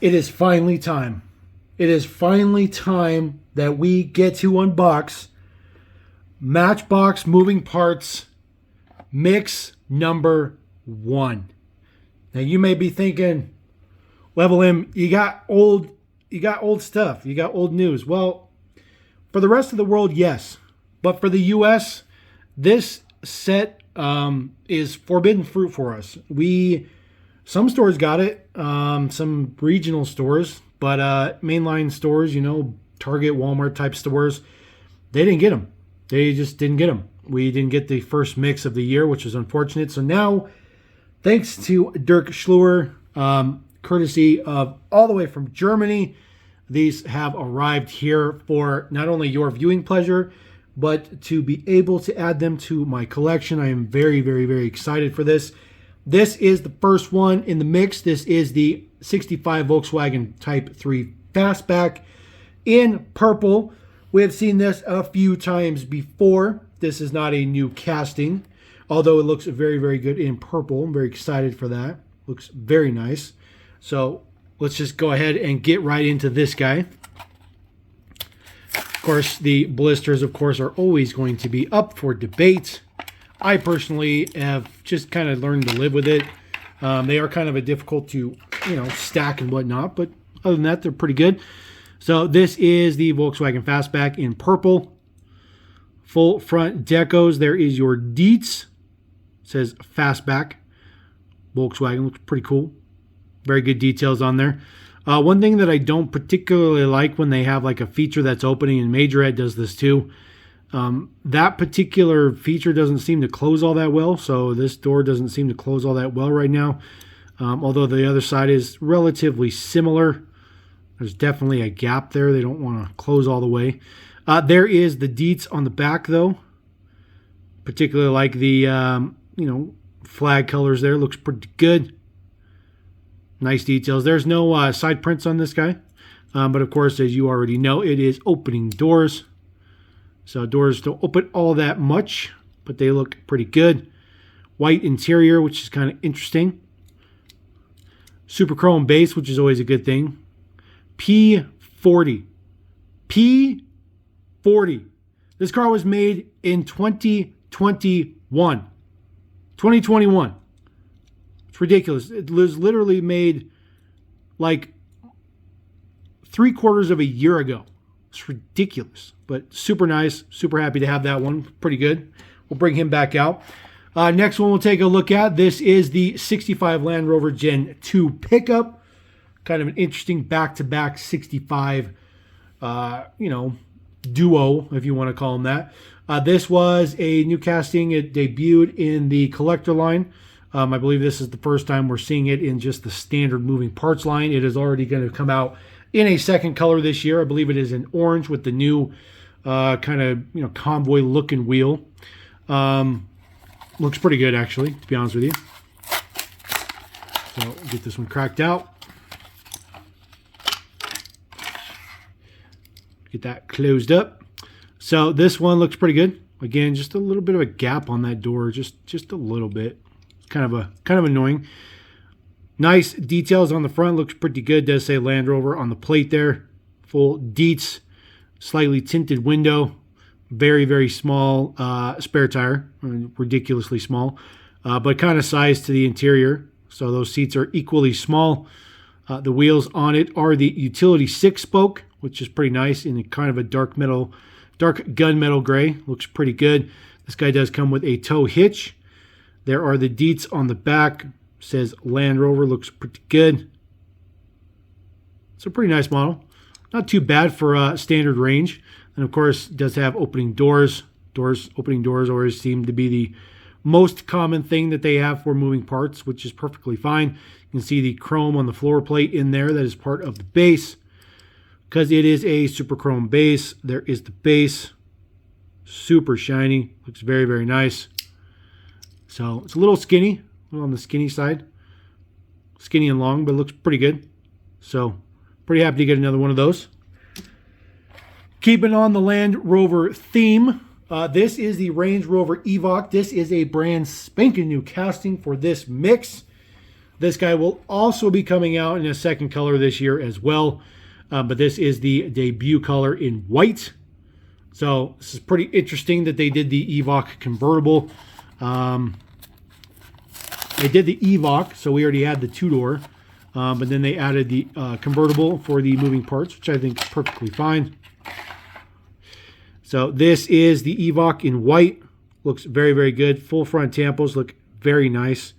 It is finally time. It is finally time that we get to unbox Matchbox Moving Parts Mix number 1. Now you may be thinking, Level M, you got old stuff, you got old news. Well, for the rest of the world, yes. But for the US, this set is forbidden fruit for us. Some stores got it, some regional stores, but mainline stores, Target, Walmart type stores, they didn't get them. They just didn't get them. We didn't get the first mix of the year, which is unfortunate. So now, thanks to Dirk Schleuer, courtesy of all the way from Germany, these have arrived here for not only your viewing pleasure, but to be able to add them to my collection. I am very, very, very excited for this. This is the first one in the mix. This is the 65 Volkswagen Type 3 Fastback in purple. We have seen this a few times before. This is not a new casting, although it looks very, very good in purple. I'm very excited for that. Looks very nice. So let's just go ahead and get right into this guy. Of course, the blisters, are always going to be up for debate. I personally have just kind of learned to live with it. They are kind of a difficult to, stack and whatnot, but other than that, they're pretty good. So this is the Volkswagen Fastback in purple. Full front decos. There is your Dietz. It says Fastback. Volkswagen looks pretty cool. Very good details on there. One thing that I don't particularly like when they have like a feature that's opening, and Majorette does this too. That particular feature doesn't seem to close all that well. So this door doesn't seem to close all that well right now. Although the other side is relatively similar. There's definitely a gap there. They don't want to close all the way. There is the Dietz on the back though. Particularly like the, flag colors there. Looks pretty good. Nice details. There's no side prints on this guy. But of course, as you already know, it is opening doors. So doors don't open all that much, but they look pretty good. White interior, which is kind of interesting. Super chrome base, which is always a good thing. P40. P40. This car was made in 2021. 2021. It's ridiculous. It was literally made like 3/4 of a year ago. It's ridiculous, but super nice. Super happy to have that one. Pretty good. We'll bring him back out. Next one we'll take a look at. This is the 65 Land Rover Gen 2 pickup. Kind of an interesting back-to-back 65, duo, if you want to call them that. This was a new casting. It debuted in the collector line. I believe this is the first time we're seeing it in just the standard moving parts line. It is already going to come out in a second color this year. I believe it is in orange with the new convoy looking wheel. Looks pretty good actually, to be honest with you. So get this one cracked out. Get that closed up. So this one looks pretty good. Again, just a little bit of a gap on that door, just a little bit. Kind of annoying. Nice details on the front. Looks pretty good. Does say Land Rover on the plate there. Full Dietz. Slightly tinted window. Very, very small spare tire. Ridiculously small. But kind of size to the interior. So those seats are equally small. The wheels on it are the utility 6-spoke, which is pretty nice in a kind of a dark gunmetal gray. Looks pretty good. This guy does come with a tow hitch. There are the Dietz on the back. Says Land Rover. Looks pretty good. It's a pretty nice model. Not too bad for standard range. And of course, it does have opening doors. Opening doors always seem to be the most common thing that they have for moving parts, which is perfectly fine. You can see the chrome on the floor plate in there. That is part of the base. Because it is a super chrome base, there is the base. Super shiny. Looks very, very nice. So it's a little skinny. On the skinny side. Skinny and long, but it looks pretty good. So pretty happy to get another one of those. Keeping on the Land Rover theme, this is the Range Rover Evoque. This is a brand spanking new casting for this mix. This guy will also be coming out in a second color this year as well. But this is the debut color in white. So this is pretty interesting that they did the Evoque convertible. They did the Evoque, so we already had the two-door. But then they added the convertible for the moving parts, which I think is perfectly fine. So this is the Evoque in white. Looks very, very good. Full front tampos look very nice.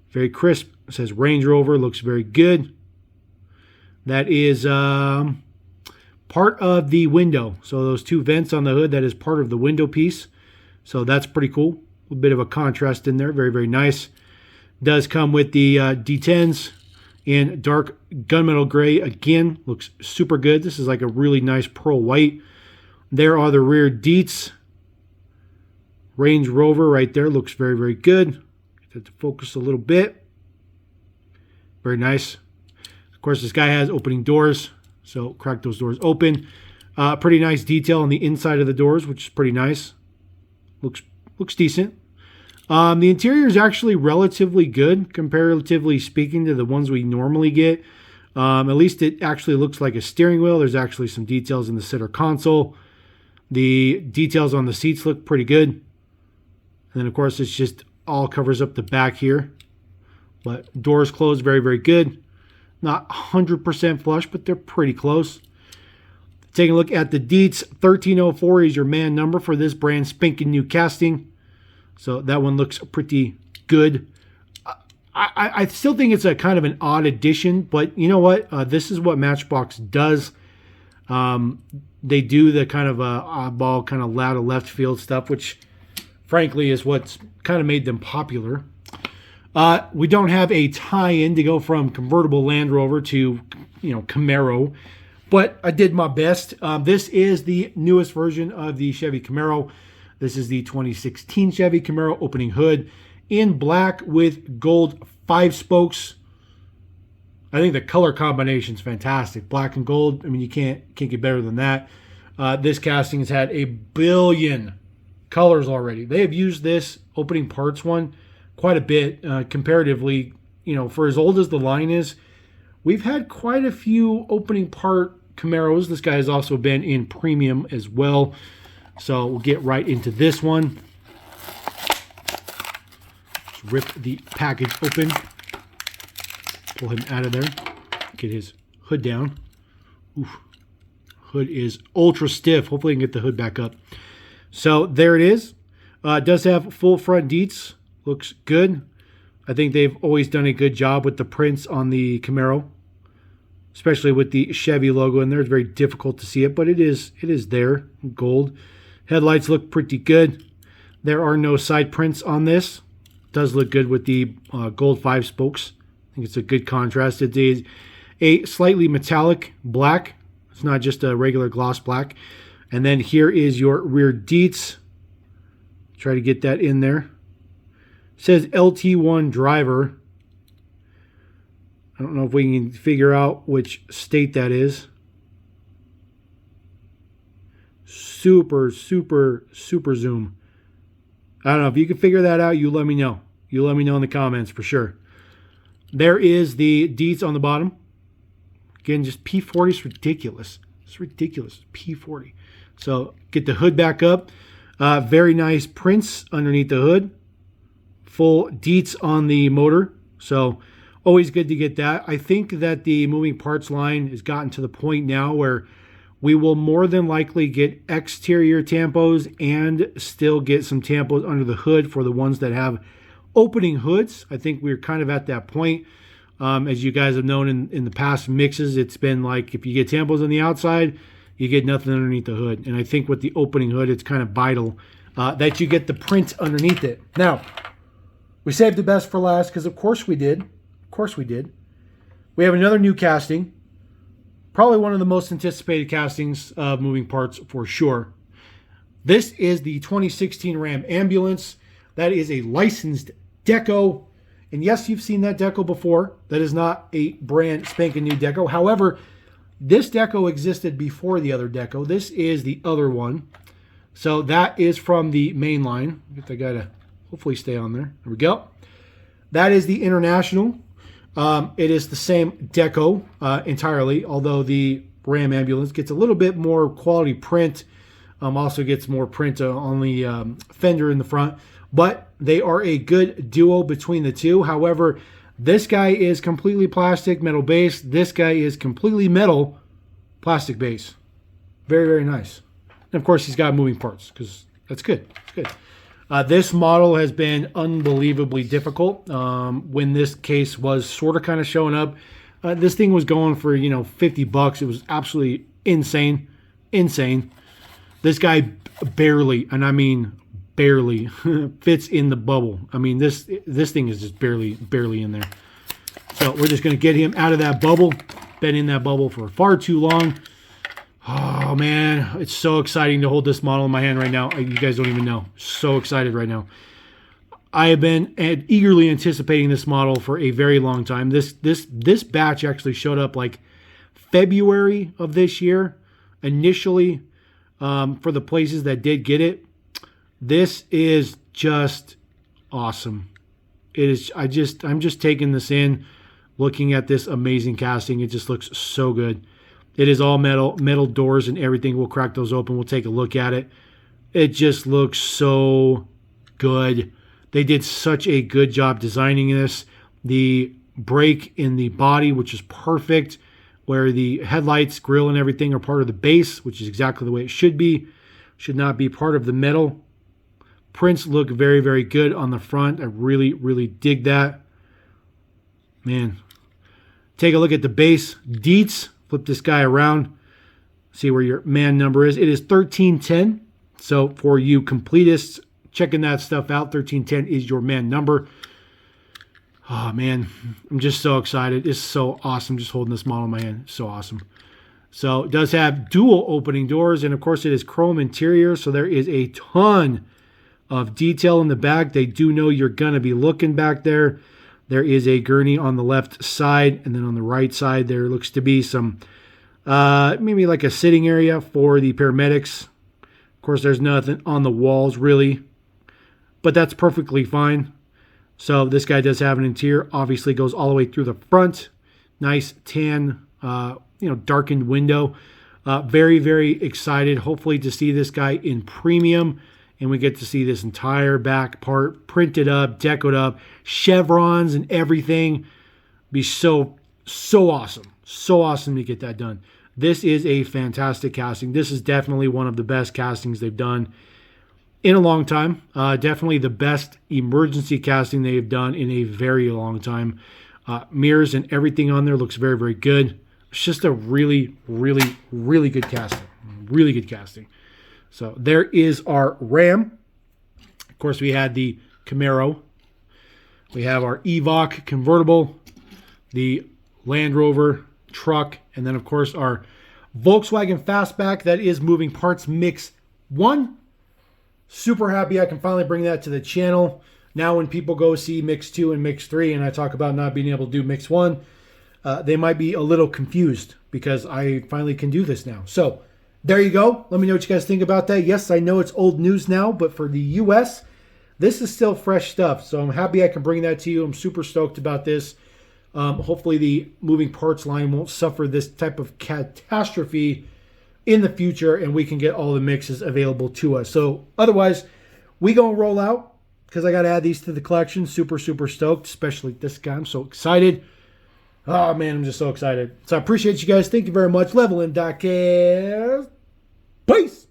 Very crisp. It says Range Rover. Looks very good. That is part of the window. So those two vents on the hood, that is part of the window piece. So that's pretty cool. A bit of a contrast in there. Very, very nice. Does come with the D10s in dark gunmetal gray. Again, looks super good. This is like a really nice pearl white. There are the rear deets. Range Rover right there. Looks very, very good. Get that to focus a little bit. Very nice. Of course, this guy has opening doors. So crack those doors open. Pretty nice detail on the inside of the doors, which is pretty nice. Looks decent. The interior is actually relatively good, comparatively speaking, to the ones we normally get. At least it actually looks like a steering wheel. There's actually some details in the center console. The details on the seats look pretty good. And then, of course, it's just all covers up the back here. But doors closed very, very good. Not 100% flush, but they're pretty close. Taking a look at the deets. 1304 is your man number for this brand spanking new casting. So that one looks pretty good. I still think it's a kind of an odd addition, but you know what? This is what Matchbox does. They do the kind of oddball, kind of out of left field stuff, which frankly is what's kind of made them popular. We don't have a tie-in to go from convertible Land Rover to, Camaro, but I did my best. This is the newest version of the Chevy Camaro. This is the 2016 Chevy Camaro opening hood in black with gold 5 spokes. I think the color combination is fantastic. Black and gold. I mean, you can't get better than that. This casting has had a billion colors already. They have used this opening parts one quite a bit comparatively. For as old as the line is, we've had quite a few opening part Camaros. This guy has also been in premium as well. So we'll get right into this one. Just rip the package open. Pull him out of there. Get his hood down. Oof. Hood is ultra stiff. Hopefully I can get the hood back up. So there it is. It does have full front deets. Looks good. I think they've always done a good job with the prints on the Camaro, especially with the Chevy logo in there. It's very difficult to see it, but it is there. Gold. Headlights look pretty good. There are no side prints on this. It does look good with the gold 5 spokes. I think it's a good contrast. It is a slightly metallic black. It's not just a regular gloss black. And then here is your rear deets. Try to get that in there. It says LT1 driver. I don't know if we can figure out which state that is. Super, super, super zoom. I don't know. If you can figure that out, you let me know. You let me know in the comments for sure. There is the deets on the bottom. Again, just P40 is ridiculous. It's ridiculous. P40. So get the hood back up. Very nice prints underneath the hood. Full deets on the motor. So always good to get that. I think that the moving parts line has gotten to the point now where we will more than likely get exterior tampos and still get some tampos under the hood for the ones that have opening hoods. I think we're kind of at that point. As you guys have known in the past mixes, it's been like if you get tampos on the outside, you get nothing underneath the hood. And I think with the opening hood, it's kind of vital that you get the print underneath it. Now, we saved the best for last because of course we did. Of course we did. We have another new casting. Probably one of the most anticipated castings of moving parts for sure. This is the 2016 Ram Ambulance. That is a licensed deco. And yes, you've seen that deco before. That is not a brand spanking new deco. However, this deco existed before the other deco. This is the other one. So that is from the main line. Get that guy to hopefully stay on there. There we go. That is the International. It is the same deco entirely, although the Ram ambulance gets a little bit more quality print. Also gets more print on the fender in the front. But they are a good duo between the two. However, this guy is completely plastic, metal base. This guy is completely metal, plastic base. Very, very nice. And of course, he's got moving parts because that's good. It's good. This model has been unbelievably difficult. When this case was sort of kind of showing up, this thing was going for, you know, $50. It was absolutely insane. Insane. This guy barely, and I mean barely, fits in the bubble. I mean, this thing is just barely in there. So we're just going to get him out of that bubble. Been in that bubble for far too long. Oh, man. It's so exciting to hold this model in my hand right now. You guys don't even know. So excited right now. I have been eagerly anticipating this model for a very long time. This batch actually showed up like February of this year. Initially, for the places that did get it. This is just awesome. It is. I'm just taking this in, looking at this amazing casting. It just looks so good. It is all metal doors and everything. We'll crack those open. We'll take a look at it. It just looks so good. They did such a good job designing this. The brake in the body, which is perfect, where the headlights, grille, and everything are part of the base, which is exactly the way it should be. Should not be part of the metal. Prints look very, very good on the front. I really, really dig that. Man. Take a look at the base deets. Flip this guy around. See where your man number is. It is 1310. So for you completists checking that stuff out, 1310 is your man number. Oh, man. I'm just so excited. It's so awesome just holding this model in my hand. So awesome. So it does have dual opening doors. And, of course, it is chrome interior. So there is a ton of detail in the back. They do know you're going to be looking back there. There is a gurney on the left side, and then on the right side there looks to be some, maybe like a sitting area for the paramedics. Of course, there's nothing on the walls really, but that's perfectly fine. So this guy does have an interior, obviously goes all the way through the front. Nice tan, darkened window. Very, very excited, hopefully, to see this guy in premium. And we get to see this entire back part printed up, decoed up, chevrons and everything. Be so awesome. So awesome to get that done. This is a fantastic casting. This is definitely one of the best castings they've done in a long time. Definitely the best emergency casting they've done in a very long time. Mirrors and everything on there looks very, very good. It's just a really, really, really good casting. Really good casting. So there is our Ram. Of course, we had the Camaro. We have our Evoque convertible, the Land Rover truck, and then, of course, our Volkswagen Fastback. That is moving parts mix 1. Super happy I can finally bring that to the channel. Now when people go see mix 2 and mix 3, and I talk about not being able to do mix 1, they might be a little confused because I finally can do this now. So there you go. Let me know what you guys think about that. Yes, I know it's old news now, but for the U.S., this is still fresh stuff. So I'm happy I can bring that to you. I'm super stoked about this. Hopefully the moving parts line won't suffer this type of catastrophe in the future, and we can get all the mixes available to us. So otherwise, we going to roll out because I got to add these to the collection. Super, super stoked, especially this guy. I'm so excited. Oh, man, I'm just so excited. So I appreciate you guys. Thank you very much. Level M. Peace.